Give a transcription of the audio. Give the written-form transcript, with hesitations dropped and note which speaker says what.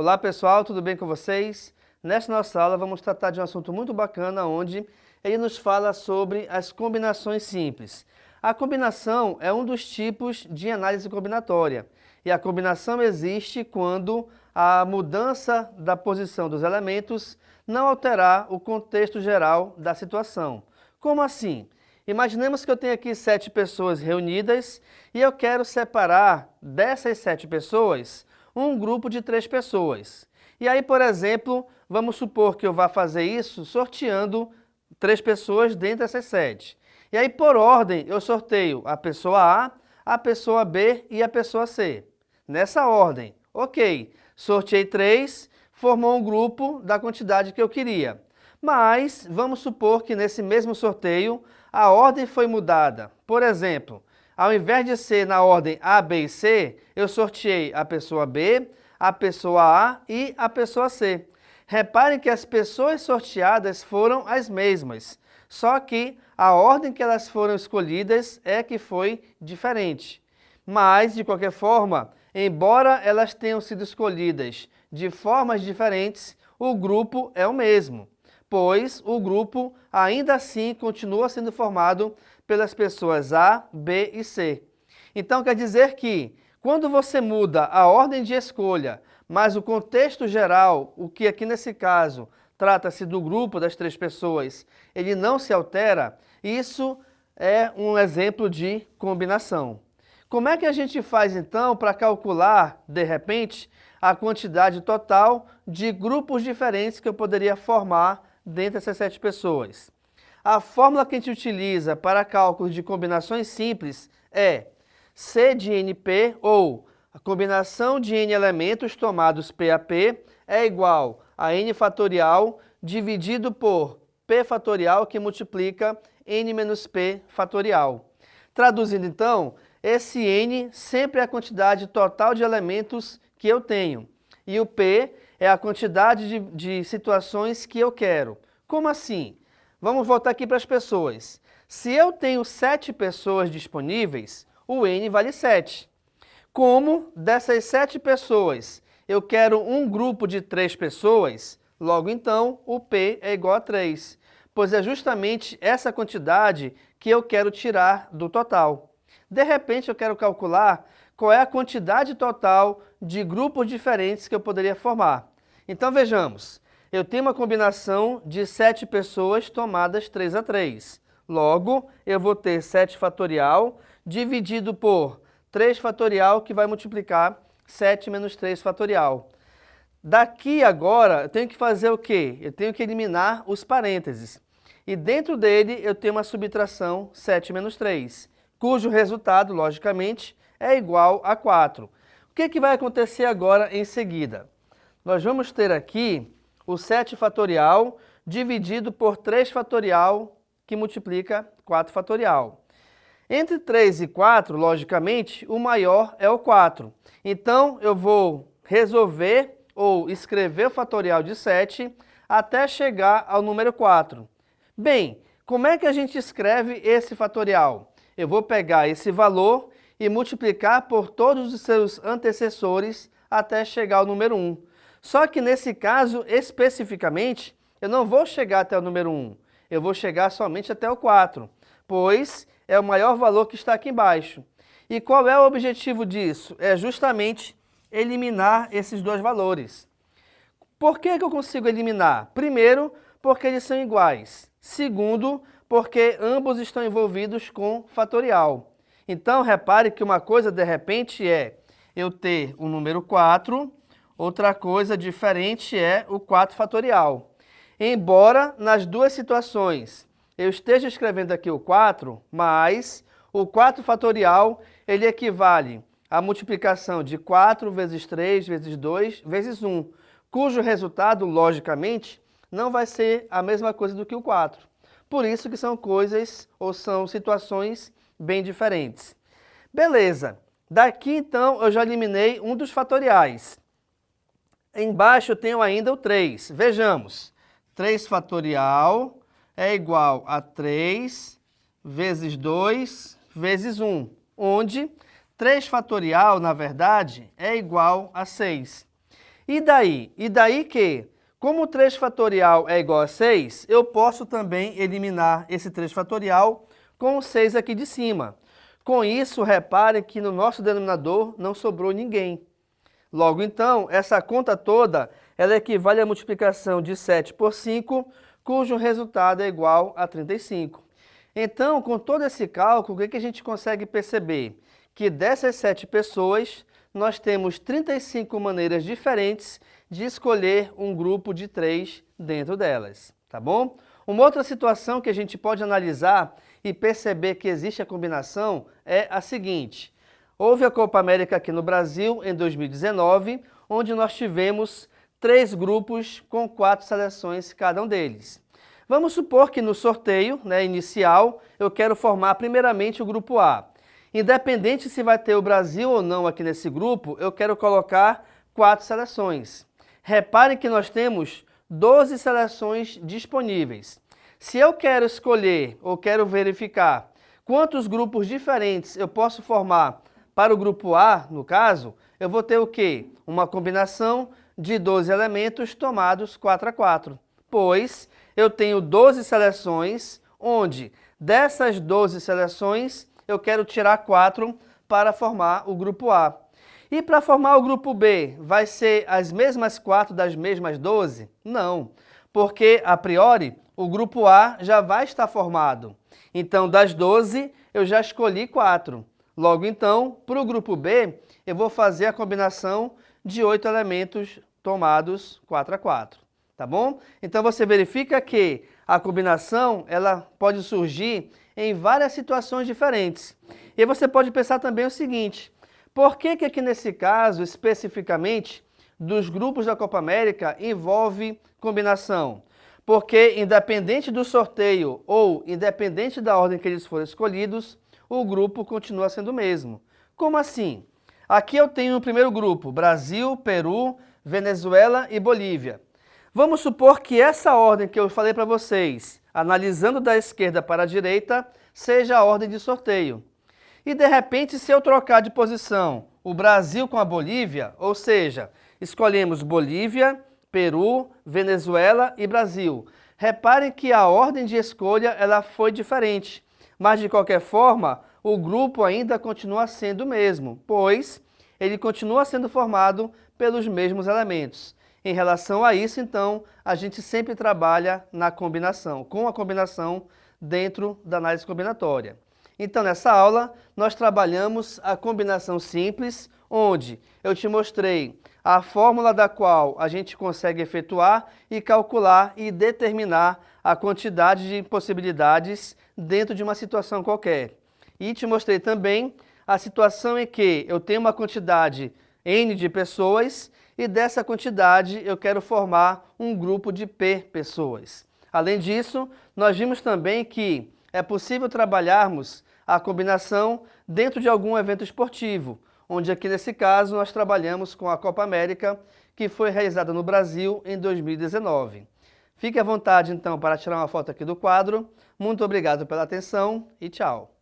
Speaker 1: Olá pessoal, tudo bem com vocês? Nesta nossa aula vamos tratar de um assunto muito bacana onde ele nos fala sobre as combinações simples. A combinação é um dos tipos de análise combinatória e a combinação existe quando a mudança da posição dos elementos não alterar o contexto geral da situação. Como assim? Imaginemos que eu tenho aqui 7 pessoas reunidas e eu quero separar dessas 7 pessoas um grupo de 3 pessoas. E aí, por exemplo, vamos supor que eu vá fazer isso sorteando 3 pessoas dentre essas 7. E aí, por ordem, eu sorteio a pessoa A, a pessoa B e a pessoa C. Nessa ordem, ok, sorteei 3, formou um grupo da quantidade que eu queria. Mas vamos supor que nesse mesmo sorteio a ordem foi mudada. Por exemplo, ao invés de ser na ordem A, B e C, eu sorteei a pessoa B, a pessoa A e a pessoa C. Reparem que as pessoas sorteadas foram as mesmas, só que a ordem que elas foram escolhidas é que foi diferente. Mas, de qualquer forma, embora elas tenham sido escolhidas de formas diferentes, o grupo é o mesmo, pois o grupo ainda assim continua sendo formado pelas pessoas A, B e C. Então quer dizer que, quando você muda a ordem de escolha, mas o contexto geral, o que aqui nesse caso trata-se do grupo das 3 pessoas, ele não se altera, isso é um exemplo de combinação. Como é que a gente faz então para calcular, de repente, a quantidade total de grupos diferentes que eu poderia formar dentre essas 7 pessoas? A fórmula que a gente utiliza para cálculo de combinações simples é C de NP, ou a combinação de N elementos tomados P a P é igual a N fatorial dividido por P fatorial, que multiplica N menos P fatorial. Traduzindo então, esse N sempre é a quantidade total de elementos que eu tenho, e o P é a quantidade de situações que eu quero. Como assim? Vamos voltar aqui para as pessoas. Se eu tenho 7 pessoas disponíveis, o N vale 7. Como dessas 7 pessoas eu quero um grupo de 3 pessoas, logo então o P é igual a 3, pois é justamente essa quantidade que eu quero tirar do total. De repente eu quero calcular qual é a quantidade total de grupos diferentes que eu poderia formar. Então vejamos. Eu tenho uma combinação de 7 pessoas tomadas 3 a 3. Logo, eu vou ter 7 fatorial dividido por 3 fatorial, que vai multiplicar 7 menos 3 fatorial. Daqui agora, eu tenho que fazer o quê? Eu tenho que eliminar os parênteses. E dentro dele, eu tenho uma subtração 7 menos 3, cujo resultado, logicamente, é igual a 4. O que vai acontecer agora em seguida? Nós vamos ter aqui o 7 fatorial dividido por 3 fatorial, que multiplica 4 fatorial. Entre 3 e 4, logicamente, o maior é o 4. Então, eu vou resolver ou escrever o fatorial de 7 até chegar ao número 4. Bem, como é que a gente escreve esse fatorial? Eu vou pegar esse valor e multiplicar por todos os seus antecessores até chegar ao número 1. Só que nesse caso, especificamente, eu não vou chegar até o número 1, eu vou chegar somente até o 4, pois é o maior valor que está aqui embaixo. E qual é o objetivo disso? É justamente eliminar esses dois valores. Por que eu consigo eliminar? Primeiro, porque eles são iguais. Segundo, porque ambos estão envolvidos com fatorial. Então, repare que uma coisa, de repente, é eu ter o número 4, outra coisa diferente é o 4 fatorial. Embora nas duas situações eu esteja escrevendo aqui o 4, mas o 4 fatorial ele equivale à multiplicação de 4 vezes 3 vezes 2 vezes 1, cujo resultado, logicamente, não vai ser a mesma coisa do que o 4. Por isso que são coisas ou são situações bem diferentes. Beleza, daqui então eu já eliminei um dos fatoriais. Embaixo eu tenho ainda o 3. Vejamos, 3 fatorial é igual a 3 vezes 2 vezes 1, onde 3 fatorial, na verdade, é igual a 6. E daí? E daí que, como 3 fatorial é igual a 6, eu posso também eliminar esse 3 fatorial com o 6 aqui de cima. Com isso, repare que no nosso denominador não sobrou ninguém. Logo, então, essa conta toda ela equivale à multiplicação de 7 por 5, cujo resultado é igual a 35. Então, com todo esse cálculo, o que a gente consegue perceber? Que dessas 7 pessoas, nós temos 35 maneiras diferentes de escolher um grupo de 3 dentro delas, tá bom? Uma outra situação que a gente pode analisar e perceber que existe a combinação é a seguinte. Houve a Copa América aqui no Brasil em 2019, onde nós tivemos 3 grupos com 4 seleções cada um deles. Vamos supor que no sorteio inicial eu quero formar primeiramente o grupo A. Independente se vai ter o Brasil ou não aqui nesse grupo, eu quero colocar 4 seleções. Reparem que nós temos 12 seleções disponíveis. Se eu quero escolher ou quero verificar quantos grupos diferentes eu posso formar para o grupo A, no caso, eu vou ter o quê? Uma combinação de 12 elementos tomados 4 a 4, pois eu tenho 12 seleções, onde dessas 12 seleções eu quero tirar 4 para formar o grupo A. E para formar o grupo B, vai ser as mesmas 4 das mesmas 12? Não, porque a priori o grupo A já vai estar formado. Então, das 12, eu já escolhi 4. Logo, então, para o grupo B, eu vou fazer a combinação de 8 elementos tomados 4 a 4. Tá bom? Então, você verifica que a combinação ela pode surgir em várias situações diferentes. E você pode pensar também o seguinte, por que aqui nesse caso, especificamente, dos grupos da Copa América envolve combinação? Porque, independente do sorteio ou independente da ordem que eles forem escolhidos, o grupo continua sendo o mesmo. Como assim? Aqui eu tenho o primeiro grupo, Brasil, Peru, Venezuela e Bolívia. Vamos supor que essa ordem que eu falei para vocês, analisando da esquerda para a direita, seja a ordem de sorteio. E de repente, se eu trocar de posição o Brasil com a Bolívia, ou seja, escolhemos Bolívia, Peru, Venezuela e Brasil. Reparem que a ordem de escolha ela foi diferente, mas de qualquer forma, o grupo ainda continua sendo o mesmo, pois ele continua sendo formado pelos mesmos elementos. Em relação a isso, então, a gente sempre trabalha na combinação, com a combinação dentro da análise combinatória. Então, nessa aula, nós trabalhamos a combinação simples, onde eu te mostrei a fórmula da qual a gente consegue efetuar e calcular e determinar a quantidade de possibilidades dentro de uma situação qualquer. E te mostrei também a situação em que eu tenho uma quantidade N de pessoas e dessa quantidade eu quero formar um grupo de P pessoas. Além disso, nós vimos também que é possível trabalharmos a combinação dentro de algum evento esportivo, onde aqui nesse caso nós trabalhamos com a Copa América, que foi realizada no Brasil em 2019. Fique à vontade então para tirar uma foto aqui do quadro. Muito obrigado pela atenção e tchau!